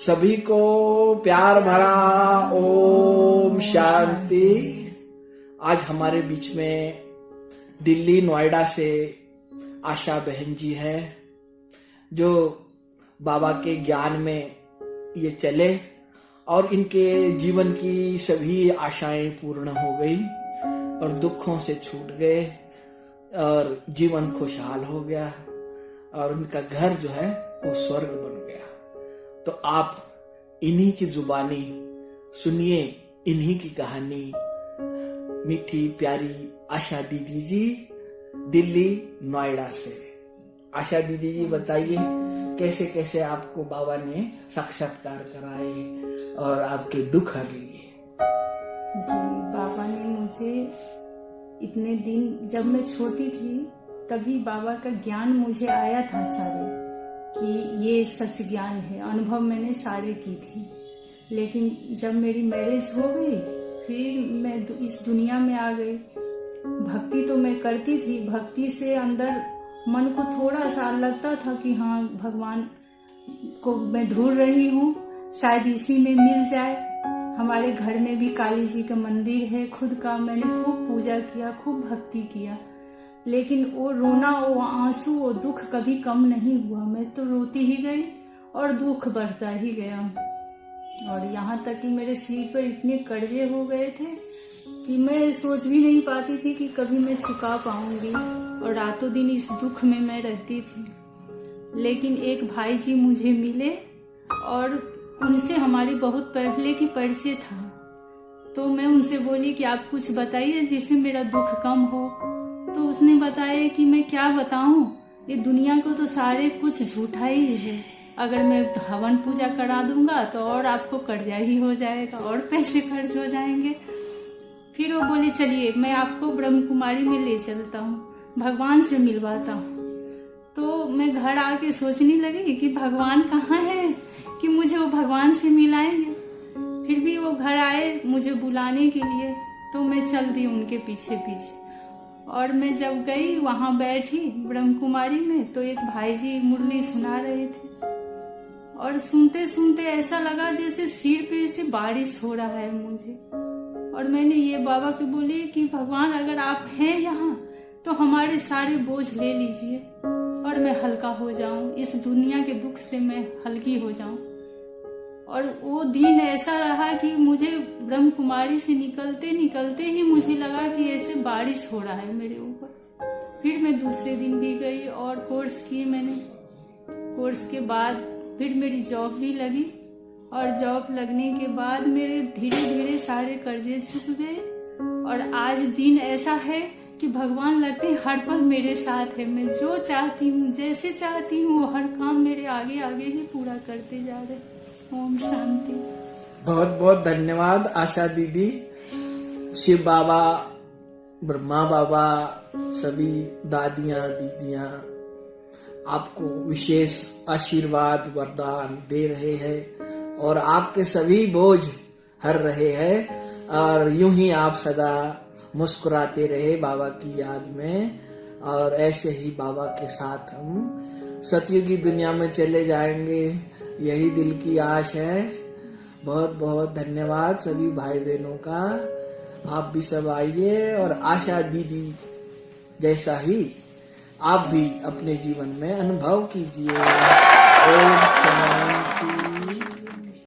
सभी को प्यार भरा ओम शांति। आज हमारे बीच में दिल्ली नोएडा से आशा बहन जी है, जो बाबा के ज्ञान में ये चले और इनके जीवन की सभी आशाएं पूर्ण हो गई और दुखों से छूट गए और जीवन खुशहाल हो गया और उनका घर जो है वो स्वर्ग बन गया। तो आप इन्हीं की जुबानी सुनिए, इन्हीं की कहानी। मीठी प्यारी आशा दीदी जी, दिल्ली नोएडा से। आशा दीदी जी बताइए कैसे कैसे आपको बाबा ने साक्षात्कार कराए और आपके दुख हर लिए। जी, बाबा ने मुझे इतने दिन, जब मैं छोटी थी तभी बाबा का ज्ञान मुझे आया था सारे, कि ये सच ज्ञान है। अनुभव मैंने सारे की थी, लेकिन जब मेरी मैरिज हो गई फिर मैं इस दुनिया में आ गई। भक्ति तो मैं करती थी, भक्ति से अंदर मन को थोड़ा सा लगता था कि हाँ, भगवान को मैं ढूंढ रही हूँ, शायद इसी में मिल जाए। हमारे घर में भी काली जी का मंदिर है खुद का, मैंने खूब पूजा किया, खूब भक्ति किया, लेकिन वो रोना, वो आंसू, वो दुख कभी कम नहीं हुआ। मैं तो रोती ही गई और दुख बढ़ता ही गया। और यहाँ तक कि मेरे सिर पर इतने कर्जे हो गए थे कि मैं सोच भी नहीं पाती थी कि कभी मैं चुका पाऊंगी, और रातों दिन इस दुख में मैं रहती थी। लेकिन एक भाई जी मुझे मिले और उनसे हमारी बहुत पहले की परिचय था। तो मैं उनसे बोली कि आप कुछ बताइए जिससे मेरा दुख कम हो। तो उसने बताया कि मैं क्या बताऊं, ये दुनिया को तो सारे कुछ झूठा ही है। अगर मैं हवन पूजा करा दूंगा तो और आपको कर्जा ही हो जाएगा और पैसे खर्च हो जाएंगे। फिर वो बोले चलिए मैं आपको ब्रह्म कुमारी में ले चलता हूँ, भगवान से मिलवाता हूँ। तो मैं घर आके सोचने लगी कि भगवान कहाँ है कि मुझे वो भगवान से मिलाएंगे। फिर भी वो घर आए मुझे बुलाने के लिए, तो मैं चल दी उनके पीछे पीछे। और मैं जब गई वहां बैठी ब्रह्म कुमारी में, तो एक भाई जी मुरली सुना रहे थे और सुनते सुनते ऐसा लगा जैसे सिर पे से बारिश हो रहा है मुझे। और मैंने ये बाबा को बोली कि भगवान अगर आप हैं यहाँ तो हमारे सारे बोझ ले लीजिए और मैं हल्का हो जाऊं, इस दुनिया के दुख से मैं हल्की हो जाऊं। और वो दिन ऐसा रहा कि मुझे ब्रह्म कुमारी से निकलते निकलते ही मुझे लगा कि ऐसे बारिश हो रहा है मेरे ऊपर। फिर मैं दूसरे दिन भी गई और कोर्स की मैंने। कोर्स के बाद फिर मेरी जॉब भी लगी और जॉब लगने के बाद मेरे धीरे धीरे सारे कर्जे चुक गए। और आज दिन ऐसा है कि भगवान लगते हर पल मेरे साथ है। मैं जो चाहती हूँ, जैसे चाहती हूँ, वो हर काम मेरे आगे आगे ही पूरा करते जा रहे। ओम शांति। बहुत बहुत धन्यवाद आशा दीदी। शिव बाबा, ब्रह्मा बाबा, सभी दादियां दीदियां आपको विशेष आशीर्वाद वरदान दे रहे हैं और आपके सभी बोझ हर रहे हैं। और यूं ही आप सदा मुस्कुराते रहे बाबा की याद में, और ऐसे ही बाबा के साथ हम सतयुगी दुनिया में चले जाएंगे, यही दिल की आश है। बहुत बहुत धन्यवाद सभी भाई बहनों का। आप भी सब आइए और आशा दीदी जैसा ही आप भी अपने जीवन में अनुभव कीजिए। ओम शांति।